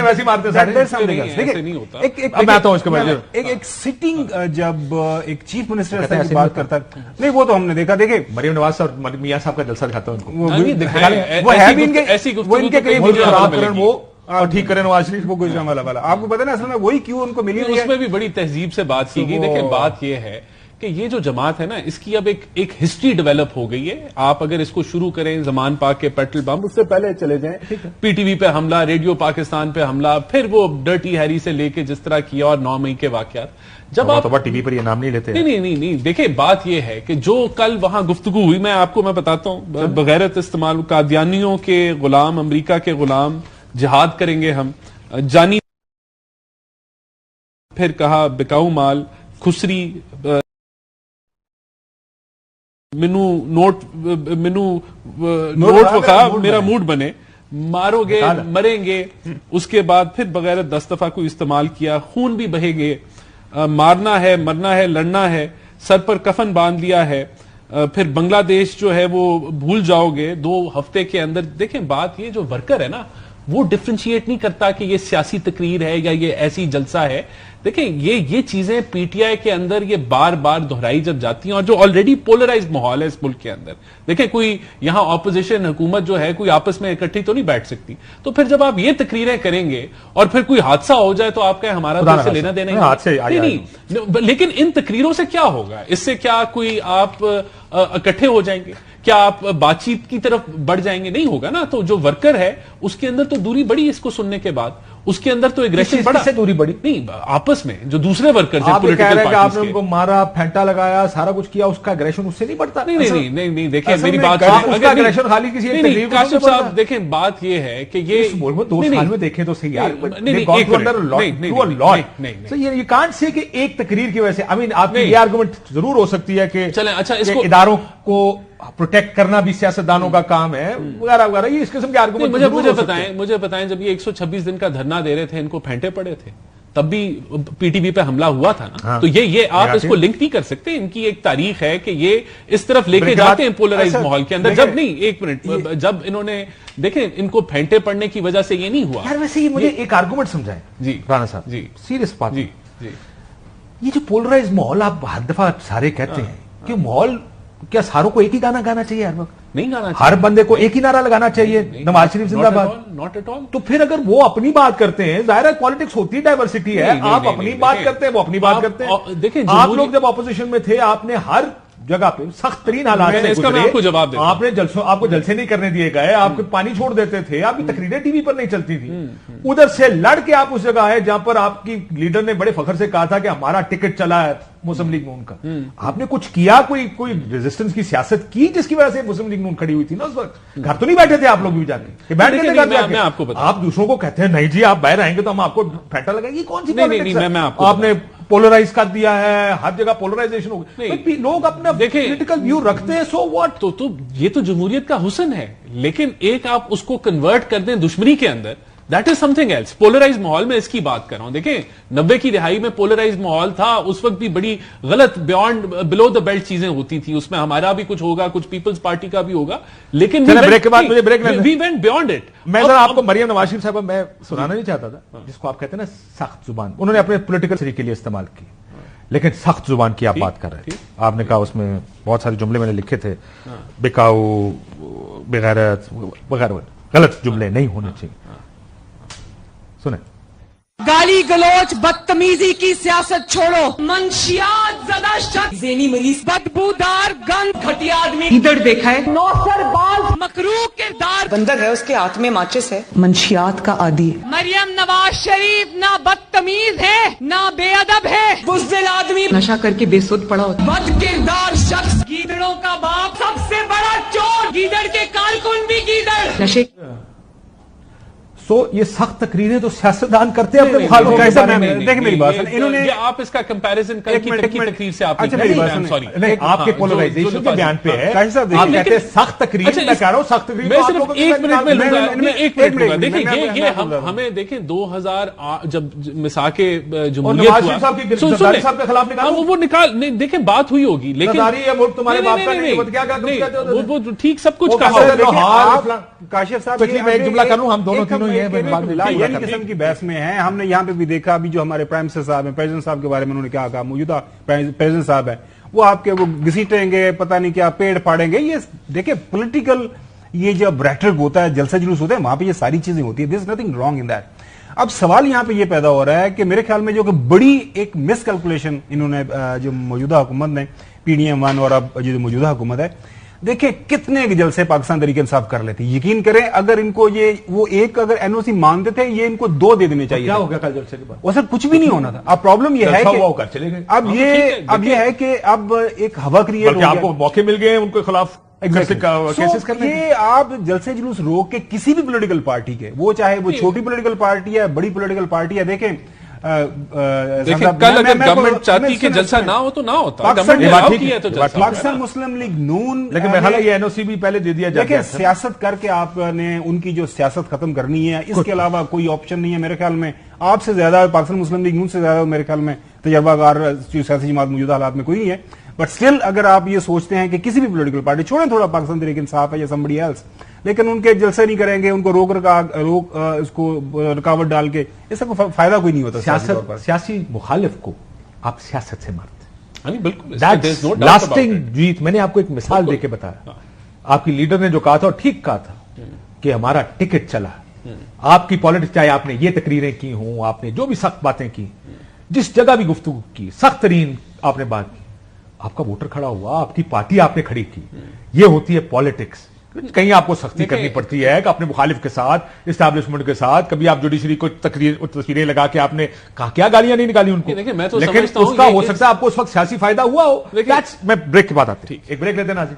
वैसे ही मारते सारे। देखिए मैं तो उसके बाद एक सिटिंग जब एक चीफ मिनिस्टर ऐसा की बात करता है, नहीं वो तो हमने देखा। देखिए मरियम नवाज और मियां साहब का जलसा दिखाता है उनको, वो है भी इनके करीब, वो और ठीक करें नवाज शरीफ वो गुजराम वाला आपको पता है ना, असल में वही क्यों उनको मिली हुई है। उसमें भी बड़ी तहजीब से बात की गई। देखिए बात यह है कि ये जो जमात है ना, इसकी अब एक हिस्ट्री डेवलप हो गई है। आप अगर इसको शुरू करें जमान पाक के पेट्रोल बम, उससे पहले चले जाएं पीटीवी पे हमला, रेडियो पाकिस्तान पे हमला, फिर वो डर्टी हैरी से लेके जिस तरह किया और 9 मई के वाकयात, जब आप टीवी पर ये नाम नहीं लेते। नहीं देखिए बात यह है कि जो कल वहां गुफ्तगू हुई, मैं बताता हूं, बगैरत इस्तेमाल कादियानियों के गुलाम, अमरीका के गुलाम, जिहाद करेंगे हम, जानी, फिर कहा बिकाऊ माल, खुसरी, नोट वखा, मेरा मूड बने, मारोगे मरेंगे। उसके बाद फिर बगैर 10 दफा को इस्तेमाल किया, खून भी बहेगे, मारना है, मरना है, लड़ना है, सर पर कफन बांध लिया है, फिर बांग्लादेश जो है वो भूल जाओगे 2 हफ्ते के अंदर। देखें बात ये, जो वर्कर है ना, वो डिफ्रेंशिएट नहीं करता कि ये सियासी तकरीर है या ये ऐसी जलसा है। देखें ये चीजें पीटीआई के अंदर ये बार बार दोहराई जब जाती हैं, और जो ऑलरेडी पोलराइज्ड माहौल है इस मुल्क के अंदर, देखें कोई यहां ऑपोजिशन हुकूमत जो है कोई आपस में इकट्ठी तो नहीं बैठ सकती। तो फिर जब आप ये तकरीरें करेंगे और फिर कोई हादसा हो जाए तो आप कहें हमारा तो इससे लेना देना नहीं। लेकिन इन तकरीरों से क्या होगा? इससे क्या कोई आप इकट्ठे हो जाएंगे? क्या आप बातचीत की तरफ बढ़ जाएंगे? नहीं होगा ना। तो जो वर्कर है उसके अंदर तो दूरी बढ़ी इसको सुनने के बाद, उसके अंदर तो एग्रेशन बढ़ा। से दूरी बढ़ी नहीं, आपस में जो दूसरे वर्कर आप कह रहे हैं कि आपने उनको मारा, फेंटा लगाया, सारा कुछ किया, उसका एग्रेशन उससे नहीं बढ़ता। नहीं देखिए मेरी बात, उसका एग्रेशन खाली किसी एक तकलीफ काशिफ साहब देखें, बात ये है कि ये 2 साल में देखें तो सही यार, ये कांट से कि एक तकरीर की वजह से, आई मीन आपकी ये आर्गुमेंट जरूर हो सकती है कि चलें, अच्छा इसको इदारों को प्रोटेक्ट करना भी सियासतदानों का काम है वगैरह वगैरह, ये इस किस्म के आर्गुमेंट। मुझे बताएं जब ये 126 दिन का धरना दे रहे थे, इनको फेंटे पड़े थे, तब भी पीटीवी पे हमला हुआ था ना। हाँ, तो ये आप इसको लिंक नहीं कर सकते। इनकी एक तारीख है कि ये इस तरफ लेके जाते हैं पोलराइज माहौल के अंदर। जब नहीं, एक मिनट, जब इन्होंने देखें इनको फेंटे पड़ने की वजह से ये नहीं हुआ यार। वैसे मुझे एक आर्गुमेंट समझाएं जी राणा साहब, जी सीरियस बात जी, ये जो पोलराइज माहौल आप हर दफा सारे कहते हैं कि माहौल, क्या सारों को एक ही गाना गाना चाहिए हर वक्त? नहीं गाना चाहिए। हर बंदे को एक ही नारा लगाना चाहिए, नवाज शरीफ जिंदाबाद? Not at all. तो फिर अगर वो अपनी बात करते हैं, जाहिर है पॉलिटिक्स होती है, डाइवर्सिटी है, आप अपनी बात करते हैं, वो अपनी बात करते हैं। देखिए आप लोग जब ऑपोजिशन में थे, आपने हर जगह पे सख्त तरीन हालात से इसका मैं आपको जवाब देता हूं। आपने आपको जलसे नहीं करने दिए गए, आपके पानी छोड़ देते थे, आपकी तकरीरें टीवी पर नहीं चलती थी। उधर से लड़ के आप उस जगह आए जहां पर आपकी लीडर ने बड़े फखर से कहा था कि हमारा टिकट चला है मुस्लिम लीग नून का। आपने कुछ किया, कोई रेजिस्टेंस की सियासत की जिसकी वजह से मुस्लिम लीग नून खड़ी हुई थी ना उस वक्त? घर तो नहीं बैठे थे आप लोग भी जाके, बैठ के आप दूसरों को कहते हैं नहीं जी आप बाहर आएंगे तो हम आपको फेंटा लगाएंगे। कौन सी पॉलिटिक्स है? आपने पोलराइज कर दिया है, हर जगह पोलराइजेशन हो गई। लोग अपना पॉलिटिकल व्यू रखते हैं, सो व्हाट? तो ये तो जमहूरियत का हुस्न है, लेकिन एक आप उसको कन्वर्ट कर दें दुश्मनी के अंदर, that is something else. Polarize माहौल में इसकी बात कर रहा हूं। देखें 90 की दिहाई में पोलराइज माहौल था, उस वक्त भी बड़ी गलत बिलो द बेल्ट चीजें होती थी, उसमें हमारा भी कुछ होगा, कुछ पीपल्स पार्टी का भी होगा, लेकिन ब्रेक के बाद मुझे break we went beyond it. मैं जरा आपको मरियम नवाज शरीफ साहब मैं सुनाना नहीं चाहता था, जिसको आप कहते हैं ना सख्त जुबान, उन्होंने अपने पोलिटिकल तरीके के लिए इस्तेमाल की, लेकिन सख्त जुबान की आप बात कर रहे थे। आपने कहा उसमें बहुत सारे जुमले मैंने लिखे थे, बिकाऊ, बेगैरत वगैरह, गलत जुमले नहीं होने चाहिए। सुने, गाली गलोच बदतमीजी की सियासत छोड़ो, मंशियात ज़्यादा शख्स, ज़हनी मरीज, बदबूदार गंद, घटिया आदमी, गीदड़ देखा है, नौसरबाज, मकरूह किरदार, बंदर है उसके हाथ में माचिस है, मंशियात का आदी। मरियम नवाज शरीफ ना बदतमीज है ना बेअदब है, बुज़दिल आदमी, नशा करके बेसुध पड़ा होता, बद किरदार शख्स, गीदड़ों का बाप, सबसे बड़ा चोर, गीदड़ के कारकुन भी गीदड़, नशे। ये सख्त तकरीरें तो सियासतदान करते हैं अपने मुखालिफों के बारे में। देखिए मेरी बात, इन्होंने आप इसका कंपैरिजन करके तकरीर से आप सॉरी नहीं, आपके पोलराइजेशन के बयान पे है, आप कहते हैं सख्त तकरीर, मैं कह रहा हूं सख्त तकरीर। मैं सिर्फ 1 मिनट में लूंगा, 1 मिनट लूंगा। देखिए ये हमें देखें 2000 जब मिसाके जमहूरियत हुआ, साहब के खिलाफ निकाल, वो निकाल नहीं, देखें बात हुई होगी, लेकिन तुम्हारे बाप का नहीं, क्या वो ठीक सब कुछ कहा। काशिफ साहब मैं एक जुमला करूं, हम दोनों तीनों ये किस्म की बहस में है। हमने यहाँ पे भी देखा, अभी जो हमारे प्राइम मिनिस्टर साहब हैं, प्रेसिडेंट साहब के बारे में उन्होंने क्या कहा, मौजूदा प्रेसिडेंट साहब है वो आपके वो घसीटेंगे, पता नहीं क्या पेड़ फाड़ेंगे। ये देखिए पॉलिटिकल ये जब रेटरिक होता है, जलसा जुलूस होता है, वहां पे ये सारी चीजें होती है। There is nothing wrong in that. अब सवाल यहां पे ये पैदा हो रहा है कि मेरे ख्याल में जो कि बड़ी एक मिसकैलकुलेशन इन्होंने जो मौजूदा हुकूमत ने PDM-1 और अब जो मौजूदा हुकूमत है, देखिए कितने जलसे पाकिस्तान तरीके इंसाफ कर लेते। यकीन करें अगर इनको ये वो एक अगर NOC मानते थे, ये इनको 2 दे देने चाहिए। क्या हो गया कल जलसे के बाद? वो सर कुछ भी नहीं होना था। अब प्रॉब्लम ये है कि चले गए। अब ये है कि अब एक हवा क्रिएट हो गया, आपको मौके मिल गए उनके खिलाफ केसेस करने। ये आप जलसे जुलूस रोक के किसी भी पॉलिटिकल पार्टी के, वो चाहे वो छोटी पॉलिटिकल पार्टी है, बड़ी पॉलिटिकल पार्टी है, देखें कल अगर गवर्नमेंट चाहती कि जलसा ना हो तो ना होता, पाकिस्तान मुस्लिम लीग नून, लेकिन मेरा ख्याल ये NOC भी पहले दे दिया जाए। देखिए सियासत करके आपने उनकी जो सियासत खत्म करनी है, इसके अलावा कोई ऑप्शन नहीं है मेरे ख्याल में। आपसे ज्यादा पाकिस्तान मुस्लिम लीग नून से ज्यादा मेरे ख्याल में तजर्बाकार सियासी जमात मौजूदा हालात में कोई नहीं है। बट स्टिल अगर आप ये सोचते हैं कि किसी भी पॉलिटिकल पार्टी, छोड़ें थोड़ा पाकिस्तान तहरीक इंसाफ है या समबडी एल्स, लेकिन उनके जलसे नहीं करेंगे, उनको इसको रुकावट डाल के, इससे कोई फायदा कोई नहीं होता। सियासी मुखालिफ को आप सियासत से मारते, बिल्कुल लास्टिंग जीत। मैंने आपको एक मिसाल देके बताया, आपकी लीडर ने जो कहा था और ठीक कहा था कि हमारा टिकट चला। आपकी पॉलिटिक्स, चाहे आपने ये तकरीरें की हों, आपने जो भी सख्त बातें की, जिस जगह भी गुफ्तगू की, सख्त तरीन आपने बात की, आपका वोटर खड़ा हुआ, आपकी पार्टी आपने खड़ी की। ये होती है पॉलिटिक्स। कहीं आपको सख्ती करनी पड़ती है कि अपने मुखालिफ के साथ, इस्टेब्लिशमेंट के साथ, कभी आप जुडिशरी को तस्वीरें लगा के आपने कहा, क्या गालियां नहीं निकाली उनको। मैं तो लेकिन उसका हो सकता है आपको उस वक्त सियासी फायदा हुआ हो। मैं ब्रेक के बाद आते, एक ब्रेक लेते ना जी।